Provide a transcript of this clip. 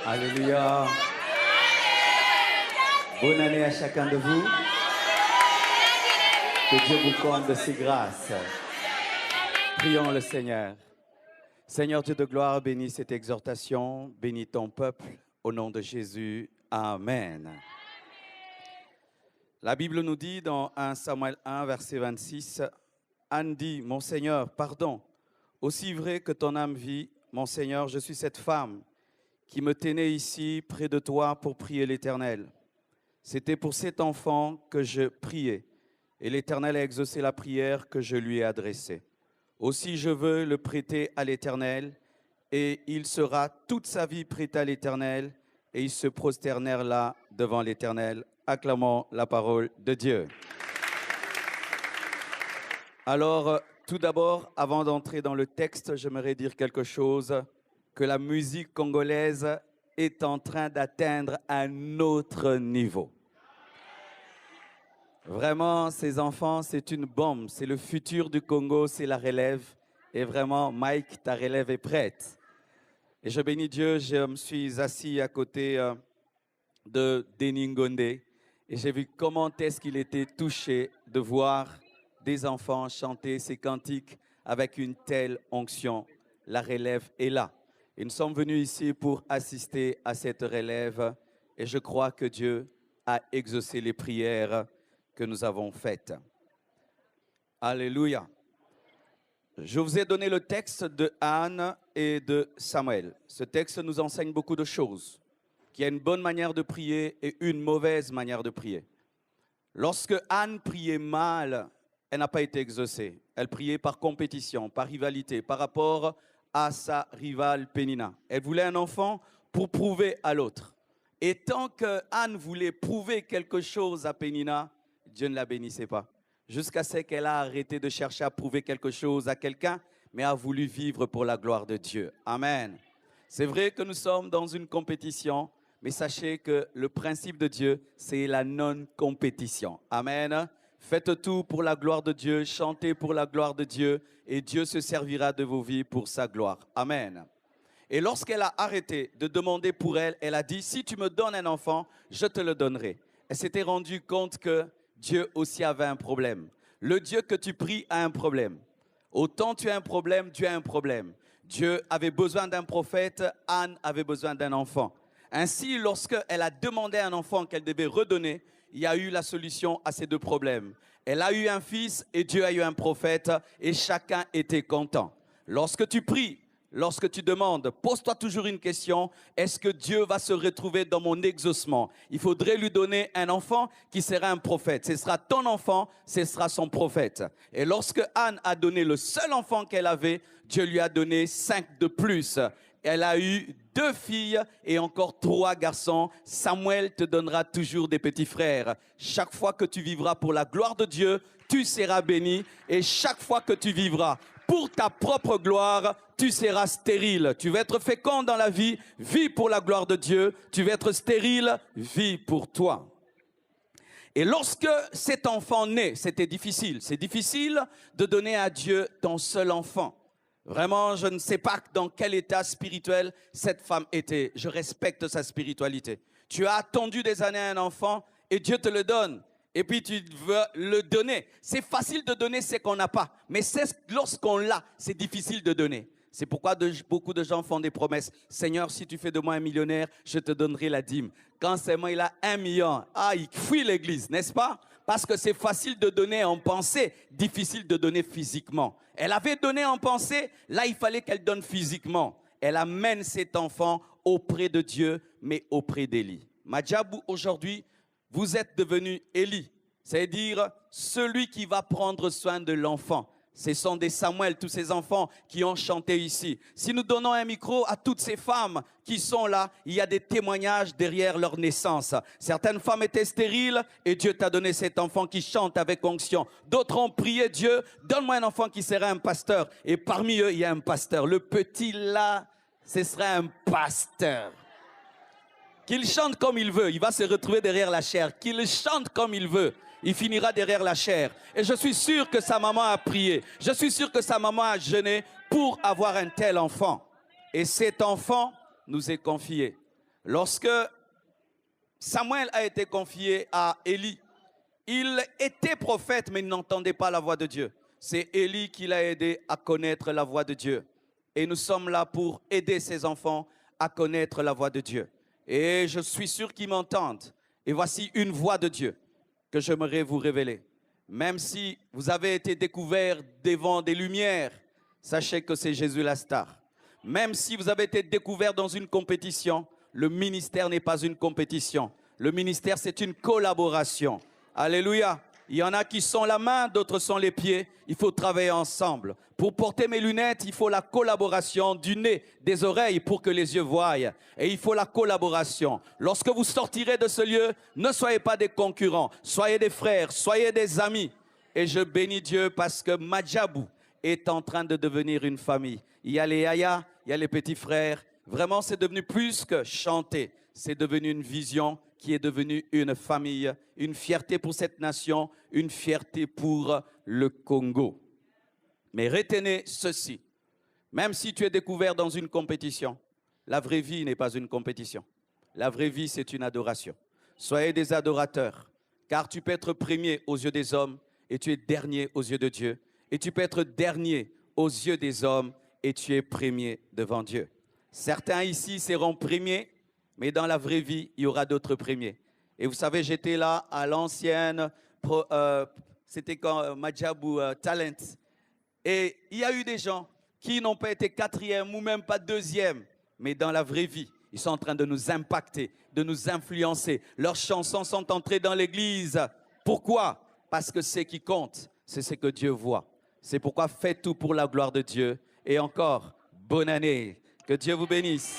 Alléluia. Bonne année à chacun de vous. Que Dieu vous comble de ses grâces. Prions le Seigneur. Seigneur Dieu de gloire, bénis cette exhortation, bénis ton peuple, au nom de Jésus. Amen. La Bible nous dit dans 1 Samuel 1, verset 26, Anne dit, mon Seigneur, pardon, aussi vrai que ton âme vit, mon Seigneur, je suis cette femme qui me tenait ici près de toi pour prier l'Éternel. C'était pour cet enfant que je priais, et l'Éternel a exaucé la prière que je lui ai adressée. Aussi je veux le prêter à l'Éternel, et il sera toute sa vie prêté à l'Éternel, et ils se prosternèrent là devant l'Éternel. Acclamons la parole de Dieu. Alors, tout d'abord, avant d'entrer dans le texte, j'aimerais dire quelque chose, que la musique congolaise est en train d'atteindre un autre niveau. Vraiment, ces enfants, c'est une bombe. C'est le futur du Congo, c'est la relève. Et vraiment, Mike, ta relève est prête. Et je bénis Dieu, je me suis assis à côté de Denis Ngonde et j'ai vu comment est-ce qu'il était touché de voir des enfants chanter ces cantiques avec une telle onction. La relève est là. Et nous sommes venus ici pour assister à cette relève et je crois que Dieu a exaucé les prières que nous avons faites. Alléluia. Je vous ai donné le texte de Anne et de Samuel. Ce texte nous enseigne beaucoup de choses, qu'il y a une bonne manière de prier et une mauvaise manière de prier. Lorsque Anne priait mal, elle n'a pas été exaucée. Elle priait par compétition, par rivalité, par rapport à sa rivale Pénina. Elle voulait un enfant pour prouver à l'autre. Et tant que Anne voulait prouver quelque chose à Pénina, Dieu ne la bénissait pas. Jusqu'à ce qu'elle a arrêté de chercher à prouver quelque chose à quelqu'un, mais a voulu vivre pour la gloire de Dieu. Amen. C'est vrai que nous sommes dans une compétition, mais sachez que le principe de Dieu, c'est la non-compétition. Amen. Faites tout pour la gloire de Dieu, chantez pour la gloire de Dieu, et Dieu se servira de vos vies pour sa gloire. Amen. Et lorsqu'elle a arrêté de demander pour elle, elle a dit, si tu me donnes un enfant, je te le donnerai. Elle s'était rendue compte que Dieu aussi avait un problème. Le Dieu que tu pries a un problème. Autant tu as un problème, Dieu a un problème. Dieu avait besoin d'un prophète, Anne avait besoin d'un enfant. Ainsi, lorsqu'elle a demandé un enfant qu'elle devait redonner, il y a eu la solution à ces deux problèmes. Elle a eu un fils et Dieu a eu un prophète et chacun était content. Lorsque tu pries, lorsque tu demandes, pose-toi toujours une question, est-ce que Dieu va se retrouver dans mon exaucement? Il faudrait lui donner un enfant qui sera un prophète. Ce sera ton enfant, ce sera son prophète. Et lorsque Anne a donné le seul enfant qu'elle avait, Dieu lui a donné 5 de plus. Elle a eu 2 filles et encore 3 garçons. Samuel te donnera toujours des petits frères. Chaque fois que tu vivras pour la gloire de Dieu, tu seras béni. Et chaque fois que tu vivras pour ta propre gloire, tu seras stérile. Tu vas être fécond dans la vie, vis pour la gloire de Dieu. Tu vas être stérile, vis pour toi. Et lorsque cet enfant naît, c'était difficile. C'est difficile de donner à Dieu ton seul enfant. Vraiment, je ne sais pas dans quel état spirituel cette femme était. Je respecte sa spiritualité. Tu as attendu des années à un enfant et Dieu te le donne. Et puis tu veux le donner. C'est facile de donner ce qu'on n'a pas. Mais lorsqu'on l'a, c'est difficile de donner. C'est pourquoi beaucoup de gens font des promesses. Seigneur, si tu fais de moi un millionnaire, je te donnerai la dîme. Quand seulement il a 1 million, il fuit l'église, n'est-ce pas? Parce que c'est facile de donner en pensée, difficile de donner physiquement. Elle avait donné en pensée, là il fallait qu'elle donne physiquement. Elle amène cet enfant auprès de Dieu, mais auprès d'Élie. Madjabou, aujourd'hui, vous êtes devenu Élie, c'est-à-dire celui qui va prendre soin de l'enfant. Ce sont des Samuel, tous ces enfants qui ont chanté ici. Si nous donnons un micro à toutes ces femmes qui sont là, il y a des témoignages derrière leur naissance. Certaines femmes étaient stériles et Dieu t'a donné cet enfant qui chante avec onction. D'autres ont prié Dieu, donne-moi un enfant qui sera un pasteur. Et parmi eux, il y a un pasteur. Le petit là, ce sera un pasteur. Qu'il chante comme il veut, il va se retrouver derrière la chair. Qu'il chante comme il veut, il finira derrière la chair. Et je suis sûr que sa maman a prié. Je suis sûr que sa maman a jeûné pour avoir un tel enfant. Et cet enfant nous est confié. Lorsque Samuel a été confié à Élie, il était prophète, mais il n'entendait pas la voix de Dieu. C'est Élie qui l'a aidé à connaître la voix de Dieu. Et nous sommes là pour aider ces enfants à connaître la voix de Dieu. Et je suis sûr qu'ils m'entendent. Et voici une voix de Dieu que j'aimerais vous révéler. Même si vous avez été découvert devant des lumières, sachez que c'est Jésus la star. Même si vous avez été découvert dans une compétition, le ministère n'est pas une compétition. Le ministère, c'est une collaboration. Alléluia. Il y en a qui sont la main, d'autres sont les pieds. Il faut travailler ensemble. Pour porter mes lunettes, il faut la collaboration du nez, des oreilles pour que les yeux voient. Et il faut la collaboration. Lorsque vous sortirez de ce lieu, ne soyez pas des concurrents. Soyez des frères, soyez des amis. Et je bénis Dieu parce que Madjabou est en train de devenir une famille. Il y a les Yaya, il y a les petits frères. Vraiment, c'est devenu plus que chanter. C'est devenu une vision qui est devenue une famille, une fierté pour cette nation, une fierté pour le Congo. Mais retenez ceci, même si tu es découvert dans une compétition, la vraie vie n'est pas une compétition. La vraie vie, c'est une adoration. Soyez des adorateurs, car tu peux être premier aux yeux des hommes et tu es dernier aux yeux de Dieu. Et tu peux être dernier aux yeux des hommes et tu es premier devant Dieu. Certains ici seront premiers, mais dans la vraie vie, il y aura d'autres premiers. Et vous savez, j'étais là à l'ancienne, c'était quand Madjabou Talent. Et il y a eu des gens qui n'ont pas été quatrième ou même pas deuxième, mais dans la vraie vie, ils sont en train de nous impacter, de nous influencer. Leurs chansons sont entrées dans l'église. Pourquoi? Parce que ce qui compte, c'est ce que Dieu voit. C'est pourquoi faites tout pour la gloire de Dieu. Et encore, bonne année. Que Dieu vous bénisse.